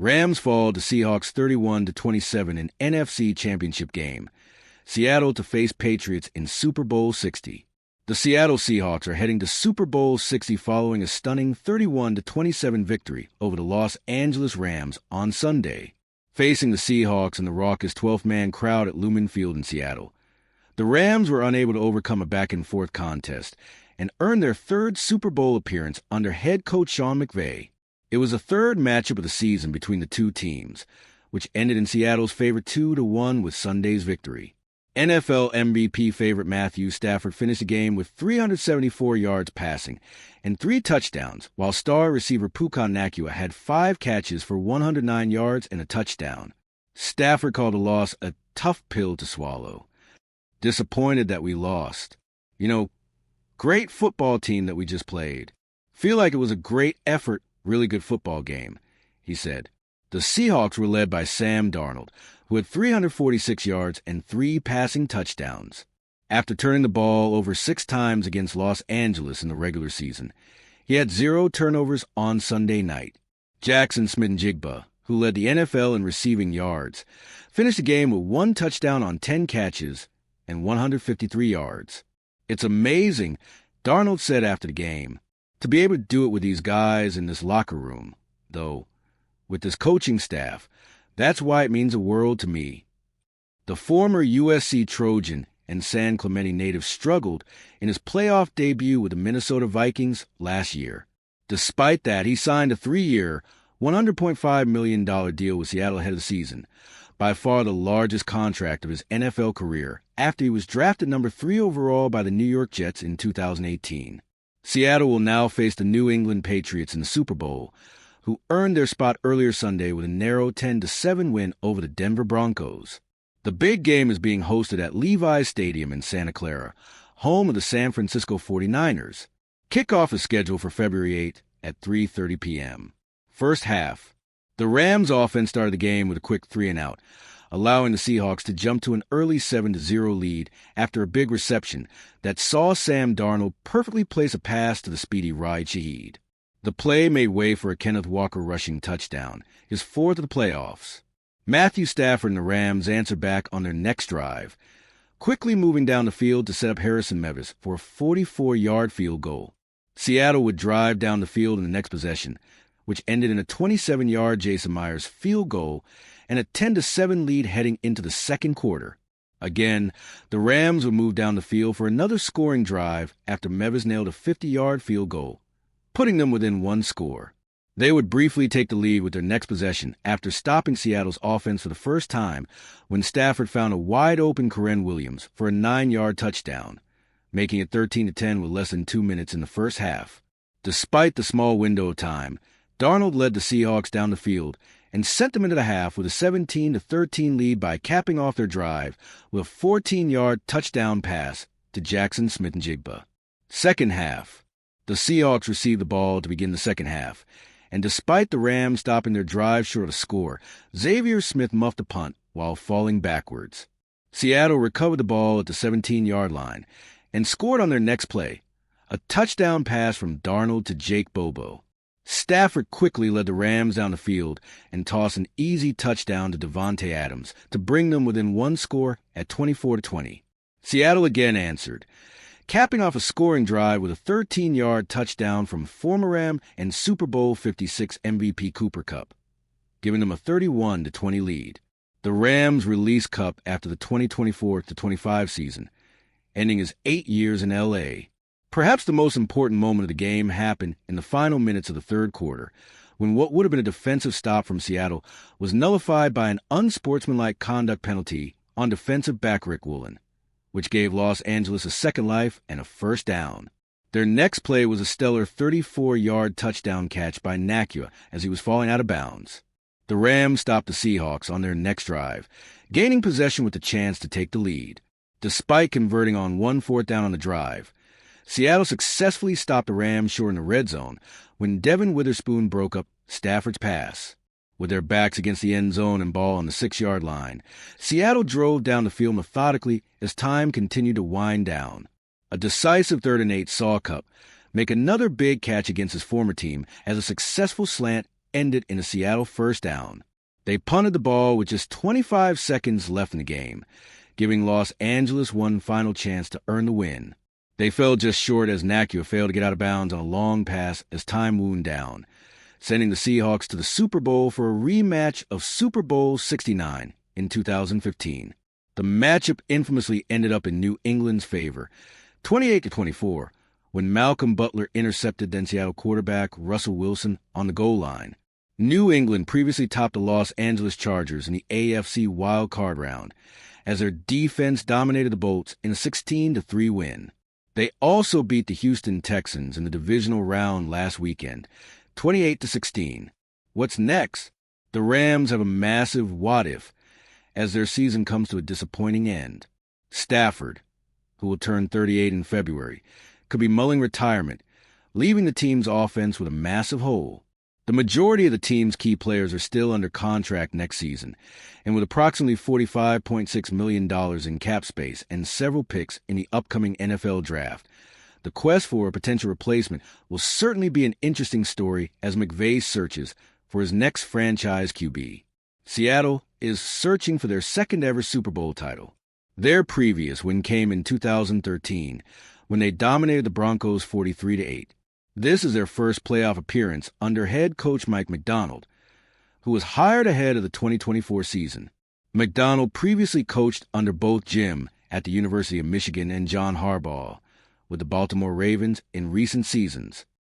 Rams fall to Seahawks 31-27 in NFC Championship game. Seattle to face Patriots in Super Bowl 60. The Seattle Seahawks are heading to Super Bowl 60 following a stunning 31-27 victory over the Los Angeles Rams on Sunday, facing the Seahawks and the raucous 12th-man crowd at Lumen Field in Seattle. The Rams were unable to overcome a back-and-forth contest and earned their third Super Bowl appearance under head coach Sean McVay. It was the third matchup of the season between the two teams, which ended in Seattle's favor 2-1 with Sunday's victory. NFL MVP favorite Matthew Stafford finished the game with 374 yards passing and 3 touchdowns, while star receiver Puka Nacua had 5 catches for 109 yards and a touchdown. Stafford called the loss a tough pill to swallow. Disappointed that we lost. Great football team that we just played. Feel like it was a great effort, really good football game, he said. The Seahawks were led by Sam Darnold, who had 346 yards and 3 passing touchdowns. After turning the ball over 6 times against Los Angeles in the regular season, he had 0 turnovers on Sunday night. Jackson Smith-Njigba, who led the NFL in receiving yards, finished the game with 1 touchdown on 10 catches and 153 yards. It's amazing, Darnold said after the game, to be able to do it with these guys in this locker room, though. With this coaching staff, that's why it means the world to me. The former USC Trojan and San Clemente native struggled in his playoff debut with the Minnesota Vikings last year. Despite that, he signed a 3-year, $100.5 million deal with Seattle ahead of the season, by far the largest contract of his NFL career, after he was drafted number 3 overall by the New York Jets in 2018. Seattle will now face the New England Patriots in the Super Bowl, who earned their spot earlier Sunday with a narrow 10-7 win over the Denver Broncos. The big game is being hosted at Levi's Stadium in Santa Clara, home of the San Francisco 49ers. Kickoff is scheduled for February 8 at 3:30 p.m. First half. The Rams offense started the game with a quick 3-and-out, allowing the Seahawks to jump to an early 7-0 lead after a big reception that saw Sam Darnold perfectly place a pass to the speedy Rashid Shaheed. The play made way for a Kenneth Walker rushing touchdown, his 4th of the playoffs. Matthew Stafford and the Rams answered back on their next drive, quickly moving down the field to set up Harrison Mevis for a 44-yard field goal. Seattle would drive down the field in the next possession, which ended in a 27-yard Jason Myers field goal and a 10-7 lead heading into the second quarter. Again, the Rams would move down the field for another scoring drive after Mevis nailed a 50-yard field goal, putting them within 1 score. They would briefly take the lead with their next possession after stopping Seattle's offense for the first time when Stafford found a wide-open Karen Williams for a 9-yard touchdown, making it 13-10 with less than 2 minutes in the first half. Despite the small window of time, Darnold led the Seahawks down the field and sent them into the half with a 17-13 lead by capping off their drive with a 14-yard touchdown pass to Jackson Smith-Njigba. Second half. The Seahawks received the ball to begin the second half, and despite the Rams stopping their drive short of a score, Xavier Smith muffed a punt while falling backwards. Seattle recovered the ball at the 17-yard line and scored on their next play, a touchdown pass from Darnold to Jake Bobo. Stafford quickly led the Rams down the field and tossed an easy touchdown to Davante Adams to bring them within 1 score at 24-20. Seattle again answered, capping off a scoring drive with a 13-yard touchdown from former Ram and Super Bowl 56 MVP Cooper Kupp, giving them a 31-20 lead. The Rams released Kupp after the 2024-25 season, ending his 8 years in L.A. Perhaps the most important moment of the game happened in the final minutes of the third quarter, when what would have been a defensive stop from Seattle was nullified by an unsportsmanlike conduct penalty on defensive back Rick Woolen, which gave Los Angeles a second life and a first down. Their next play was a stellar 34-yard touchdown catch by Nacua as he was falling out of bounds. The Rams stopped the Seahawks on their next drive, gaining possession with the chance to take the lead. Despite converting on 1 4th down on the drive, Seattle successfully stopped the Rams short in the red zone when Devin Witherspoon broke up Stafford's pass. With their backs against the end zone and ball on the 6-yard line, Seattle drove down the field methodically as time continued to wind down. A decisive 3rd and 8 saw Kupp make another big catch against his former team as a successful slant ended in a Seattle first down. They punted the ball with just 25 seconds left in the game, giving Los Angeles one final chance to earn the win. They fell just short as Nacua failed to get out of bounds on a long pass as time wound down, sending the Seahawks to the Super Bowl for a rematch of Super Bowl 69 in 2015. The matchup infamously ended up in New England's favor, 28-24, when Malcolm Butler intercepted then Seattle quarterback Russell Wilson on the goal line. New England previously topped the Los Angeles Chargers in the AFC wild card round, as their defense dominated the Bolts in a 16-3 win. They also beat the Houston Texans in the divisional round last weekend, 28-16. What's next? The Rams have a massive what-if as their season comes to a disappointing end. Stafford, who will turn 38 in February, could be mulling retirement, leaving the team's offense with a massive hole. The majority of the team's key players are still under contract next season, and with approximately $45.6 million in cap space and several picks in the upcoming NFL draft, the quest for a potential replacement will certainly be an interesting story as McVay searches for his next franchise QB. Seattle is searching for their second-ever Super Bowl title. Their previous win came in 2013, when they dominated the Broncos 43-8. This is their first playoff appearance under head coach Mike Macdonald, who was hired ahead of the 2024 season. Macdonald previously coached under both Jim at the University of Michigan and John Harbaugh with the Baltimore Ravens in recent seasons.